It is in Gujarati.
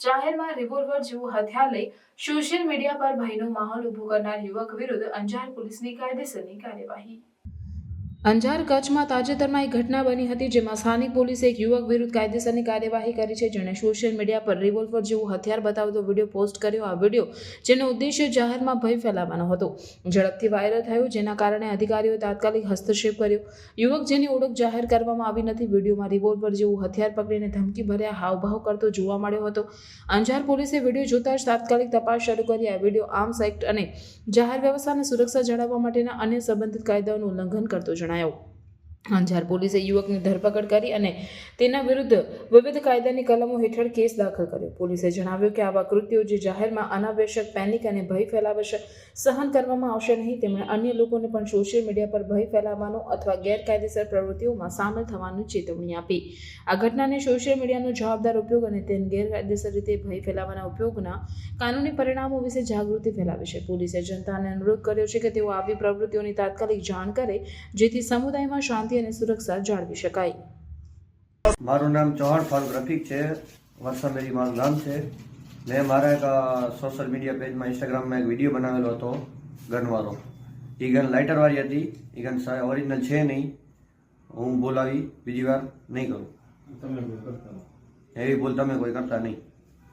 જાહેરમાં રિવોલ્વર જેવું હથિયાર લઈ સોશિયલ મીડિયા પર ભયનો માહોલ ઉભો કરનાર યુવક વિરુદ્ધ અંજાર પોલીસની કાયદેસરની કાર્યવાહી। અંજાર કચ્છમાં તાજેતરમાં એક ઘટના બની હતી, જેમાં સ્થાનિક પોલીસે એક યુવક વિરુદ્ધ કાયદેસરની કાર્યવાહી કરી છે, જેણે સોશિયલ મીડિયા પર રિવોલ્વર જેવું હથિયાર બતાવતો વિડીયો પોસ્ટ કર્યો। આ વિડીયો, જેનો ઉદ્દેશ્ય જાહેરમાં ભય ફેલાવવાનો હતો, ઝડપથી વાયરલ થયો, જેના કારણે અધિકારીઓએ તાત્કાલિક હસ્તક્ષેપ કર્યો। યુવક, જેની ઓળખ જાહેર કરવામાં આવી નથી, વિડીયોમાં રિવોલ્વર જેવું હથિયાર પકડીને ધમકીભર્યા હાવભાવ કરતો જોવા મળ્યો હતો। અંજાર પોલીસે વિડીયો જોતા જ તાત્કાલિક તપાસ શરૂ કરી। આ વિડીયો આર્મ્સ એક્ટ અને જાહેર વ્યવસ્થાની સુરક્ષા જાળવવા માટેના અન્ય સંબંધિત કાયદાઓનું ઉલ્લંઘન કરતો જણાયો। અંજાર પોલીસે યુવકની ધરપકડ કરી અને તેના વિરુદ્ધ વિવિધ કાયદાની કલમો હેઠળ કેસ દાખલ કર્યો। પોલીસે જણાવ્યું કે આવા કૃત્યો જે જાહેરમાં અનાવશ્યક પેનિક અને ભય ફેલાવે છે, સહન કરવામાં આવશે નહીં। તેમણે અન્ય લોકોને પણ સોશિયલ મીડિયા પર ભય ફેલાવવાનો અથવા ગેરકાયદેસર પ્રવૃત્તિઓમાં સામેલ થવાની ચેતવણી આપી। આ ઘટનાને સોશિયલ મીડિયાનો જવાબદાર ઉપયોગ અને તેને ગેરકાયદેસર રીતે ભય ફેલાવવાના ઉપયોગના કાનૂની પરિણામો વિશે જાગૃતિ ફેલાવી છે। પોલીસે જનતાને અનુરોધ કર્યો છે કે તેઓ આવી પ્રવૃત્તિઓની તાત્કાલિક જાણ કરે, જેથી સમુદાયમાં શાંતિ અને સુરક્ષા જાળવી શકાય। મારું નામ ચૌહાણ ફારૂક રફીક છે, વરસામેરી મારું ગામ છે। મેં મારા એક સોશિયલ મીડિયા પેજમાં ઇન્સ્ટાગ્રામમાં એક વિડીયો બનાવેલો હતો ગનવાળો। એ ગન લાઇટરવાળી હતી, એ ગન ઓરિજિનલ છે નહીં। હું બોલાવી બીજી વાર નહીં કરું, એવી ભૂલ તમે કોઈ કરતા નહીં।